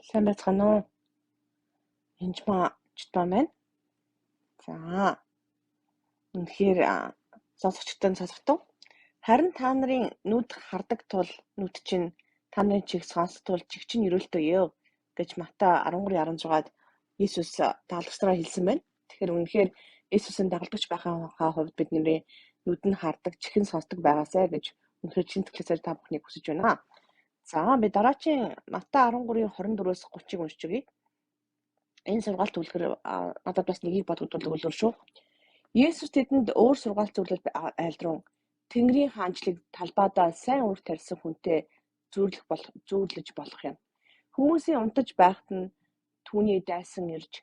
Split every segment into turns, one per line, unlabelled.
Сайн байцгаана уу? Энд маа чтаа байна. За. Үнэхээр сонсогчтой сонсогдов. Харин та нарын нүд хардаг тул нүд чинь та нарын чиг сонсох тул чиг чинь өрөөлтөө ёо гэж Матай 13:16-ад Иесус дагалдагчнараа хэлсэн байна. Тэгэхээр үнэхээр Иесусийн дагалдагч байхаа хувьд бидний нүд нь хардаг, чих нь сонсдог байгаасай гэж үнэхээр чин төлөөсөө та бүхнийг хүсэж байна. За би дараачийн Матай 13:24-өөс 30-ыг уншиж өгье. Энэ сургаалт үлгэр надад бас нэгийг бодогдуулдаг үлгэр шүү. Есүс тэдэнд өөр сургаалт зөвлөл айлдрун Тэнгэрийн хаанчлыг талбайдаа сайн үр тарьсан хүнтэй зүүрлэж болох юм. Хүмүүсийн унтаж байхад нь түүний дайсан ирж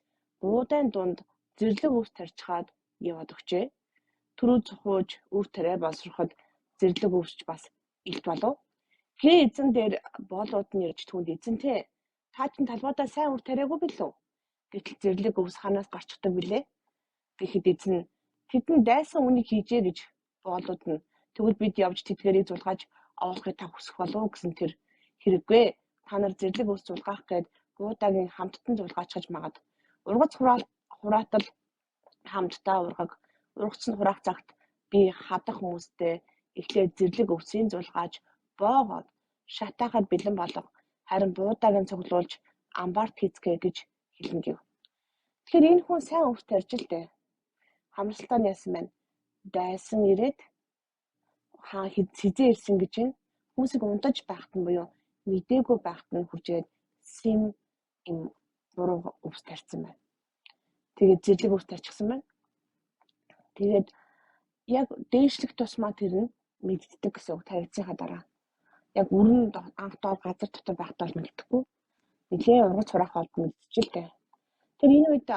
буудайн дунд зэрлэг өвс тарьчхаад яваад өгчээ. Түрүү цохууж үр тариа боловсроход зэрлэг өвсч бас илт болов. Хээ эзэн дээр боолууд нь ирж түүнд эзэнтэй та чинь талбайдаа сайн үр тариагүй билүү? Гэтэл зэрлэг өвс ханаас гарчдаг билээ. Гэхэд эзэн тэдэн дайсан үнийг хийжээ гэж боолууд нь тэгвэл бид явж тэдгэрийг зулгааж оолохыг та хүсэх болов гэсэн тэр хэрэггүй. Та нар зэрлэг өвс зулгаах гээд буудагийн хамттан зулгаачхаж магад. Ургац хураатал хамтдаа ургаг. Ургацсан хураах цагт би хадах хүмүүстэй эхлээд зэрлэг өвсийг зулгааж боогоод шатаахад бэлэн болох. Харин буудагийн цуглуулж амбарт хийцгээ гэж хэлнэ гэв. Тэгэхээр энэ хүн сайн өвс тарьж л дээ. Хамралтаа яасан байна. Дайсан ирээд хизээ ирсэн гэж байна. Хүмүүсийг унтаж байхад нь буюу мдээгүй байхад нь хүчээд сим юм буруу өвс тарьсан байна. Тэгээд зэрлэг өвс тарьчихсан байна. Тэгээд яг дээшлэх тусмаа тэр нь мэддэг гэсэн үг тавигдсанхаа дараа. Яг өрн анх доор газар дотор байхдаа л мэддэггүй. Нилээн ургац хураах олд мэдчихэлтэй. Тэр энэ үед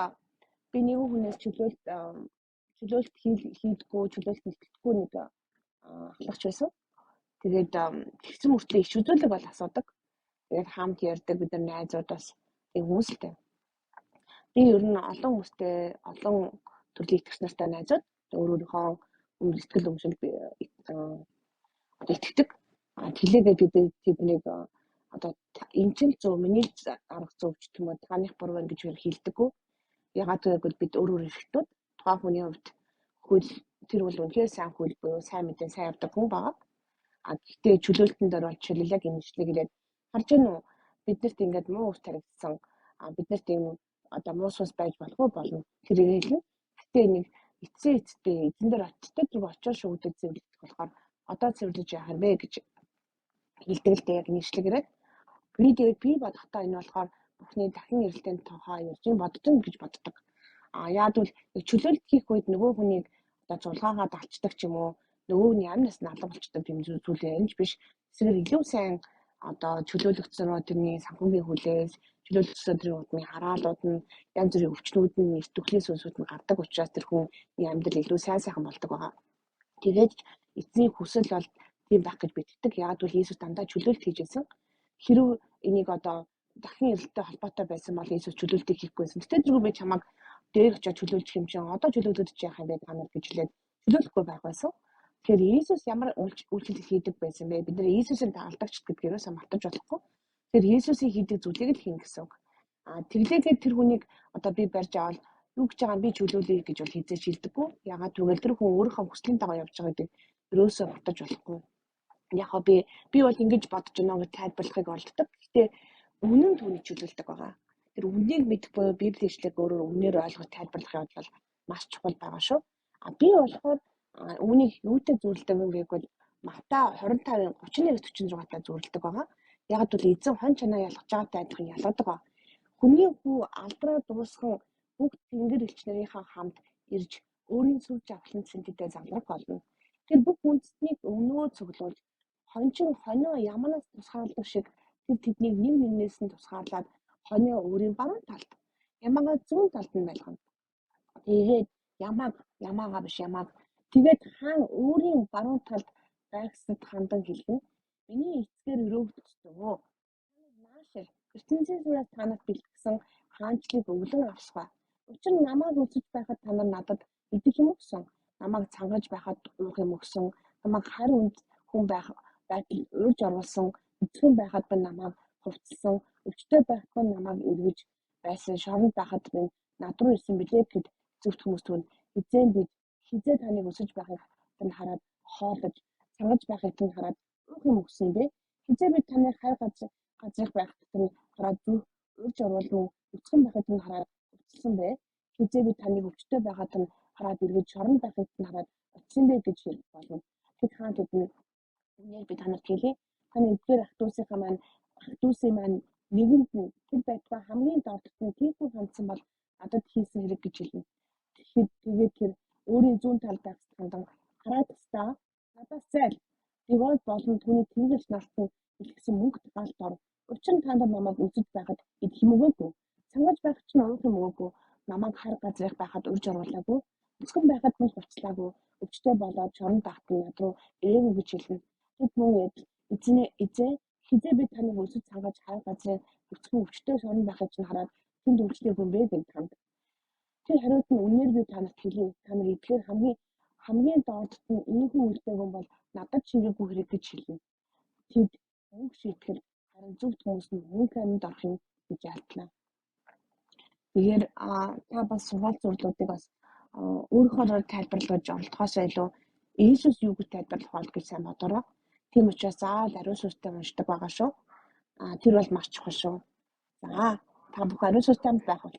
би нэг хүнээс чөлөөлт хийдгүү, чөлөөлт нэтгэдэггүй нэг ахлагч байсан. Тэгээд тэгсэн мөртлөө иш үзүүлэг бол асуудаг. Тэгээд хамт ярьдаг бид нар найзууд бас тийм хүмүүстэй. Би ер нь олон хүмүүстэй, олон төрлийн итгэгч нартай найзууд өөрийнхөө сэтгэл өмшил итгэдэг. Тэлээгээ бид тэднийг одоо энэ чинь зөв, миний арга зөв ч юм уу таних буруу байна гэж хэлдэггүй. Ягаад гэвэл бид өөр эрхтүүд тухайн хүний хувьд хөл тэр бол үнэхээр сайн хөл буюу сайн мэдээ сайн явдаг хүн байгаа. Гэхдээ чөлөөлтөнд орол жишээлбэл яг энэ ишлэг ирээд харж гэнэ үү биднэрт ингээд муу ус таригдсан биднэрт ийм одоо муу сус байж болно тэрийг хэлнэ. Гэхдээ нэг эцсийн эзэн дээр очтой зүг очиж шүүгдэд зөвлөж болохоор одоо зөвлөж яах юм бэ гэж хэлдэг л дээ яг энэ ишлэг ирээд би бодохдоо энэ болохоор бүхний дахин ирэлтийн тухай ярьж боддоо гэж боддог. Яад бол чөлөөлт хийх үед нөгөө хүнийг одоо зулгаагаад алчдаг ч юм уу нөгөөний амнаас нь алга болчдөг юм зүйл энэ ч биш. Эсвэл илүү сайн одоо чөлөөлөгдсөн тэрний санхүүгийн хүлээс чөлөөлөгдсөн тэрний удмын хараалууд нь янз бүрийн өвчнүүд нь эртүглийн сүнсүүд нь гардаг учраас тэр хүний амьдрал илүү сайхан болдог байгаа. Тэгээд эзний хүсэл бол тийм байх гэж битгдэг. Ягаад гэвэл Иесус дандаа чөлөөлт хийж байсан. Хэрвээ энийг одоо дахин ирэлттэй холбоотой байсан бол Иесус чөлөөлтийг хийхгүйсэн. Гэтэл зэрэг би чамайг дээр очиж чөлөөлж юм чинь одоо чөлөөлөж яах юм бэ та нар гэж хэлээд чөлөөлөхгүй байх байсан. Тэгэхээр Иесус ямар үйлчлэл хийдэг байсан бэ? Бид нэр Иесусийн дагалдагч гэдгээрээс мартаж болохгүй. Тэгэхээр Иесусийн хийдэг зүйлийг л хийн гэсэн үг. Тэглээгээд тэр хүнийг одоо би барьж авал юу гэж байгаа би чөлөөлөе гэж бол хизээж хэлдэггүй. Ягаад гэвэл тэр хүн өөрийнхөө хүслийн дагуу явж байгаа гэдэг өрөөсөө мартаж болохгүй. Яг би бол ингэж бодож байна гэж тайлбарлахыг олддог. Гэхдээ үнэн түүний чөлөөлдөг байгаа. Тэр үннийг мэдэх буюу Библийн ишлэгийг өөрөөр үнээр ойлгож тайлбарлахын бол маш чухал байгаа шүү. Би болохоор үүнийг юутай зүйрлдэг юм гэвэл Матай 25:39-46-таа зүйрлдэг байгаа. Яг л эзэн хон чанаа ялгаж байгаатай адилхан ялгадаг байгаа. Хүний хүү алдраа дуусхан бүгд тэнгэр элч нарынхаа хамт ирж өөрийн сүлж авахлан цэнтэдээ замрах болно. Тэр бүх үндэстнийг өнөө цуглуулж хончин хонио яманаас тусгаарладаг шиг тэр тэднийг нэг нэгнээс нь тусгаарлаад хонио өөрийн баруун талд ямаага зүүн талд нь байлгана. Тэгээд ямаагаа биш ямааг тэгээд хаан өөрийн баруун талд байгсад хандан хэлнэ. Миний эцгээр өрөөгдсөн. Нааш ертөнцийн сүрээс танад бэлтгэсэн хаанчлыг өвлөн авсгаа. Учир нь намайг үзэж байхад та нар надад идэх юм өгсөн. Намайг цангаж байхад уух юм өгсөн. Намайг харь үнд хүн байх байтал урьж оруулсан. Эцгэн байхад ба намайг хувцсан өвчтөй байхгүй намайг эргэж байсан шоронд байхад минь над руу ирсэн билээ гэд зөвхт хүмүүс түн эзэн бид хизээ таныг өсөж байхыг тань хараад хоолож сангаж байхыг тань хараад уух юм өгсөн юм бэ? Хизээ бид таны хай газрыг байхад тань хараад үрж оруулан өцгөн байхыг тань хараад өвчлсөн бэ? Хизээ бид таныг өвчтөй байхад тань хараад эргэж шоронд байхыг тань хараад очсон бэ гэж хэлэх болно. Тэд хаан тэдний үнээр би танарт хэлье. Таны эдгээр ах дүүсийн маань нэгэнд нь тэр байтугай хамгийн дордт нь тийхэн хандсан бол надад хийсэн хэрэг гэж хэлнэ. Тэгээд тэр өөрийн зүүн талд байх хандан хараад тастаа надаас зайл. Девол болон түүний тэнгэрлэгч нарт нь илгэсэн мөнгөт галт ор. Учир нь та нар намайг үзэж байхад идэх юм өгөөгүй. Сангаж байх чинь уух юм өгөөгүй. Намайг хар газрыг байхад урьж оруулаагүй. Өсгөн байхад мэл буцлаагүй. Өвчтөй болоод шоронд тахтан над руу ирээгүй гэж хэлнэ. Тэд мөн эзэн хизээ би таныг өсөж сангаж хар газрын өсгөн өвчтөй шоронд байхыг чинь хараад тэнд өвчлөөгүй юм бэ гэж танд. Тэр хариуд нь үнээр би танарт хэлье. Та нар эдгээр хамгийн доодд нь энэхүү үйлдэгэн бол надад чирээгүй хэрэг гэж хэлнэ. Тэд мөнгө шийтгэл харин зөвхт хүмүүс нь мөнгө амьд орохын гэж ялтлаа. Тэгэхээр та бас сургаал зурлуудыг бас өөрийнхөө тайлбарлаж оролдохоос илүү Иесус юу гэж тайлбарлах бол гэж сайн бодороо. Тийм учраас заавал ариун сүнстэй уншдаг байгаа шүү. Тэр бол маш чухал шүү. За та бүхэн ариун сүнстэй байх бол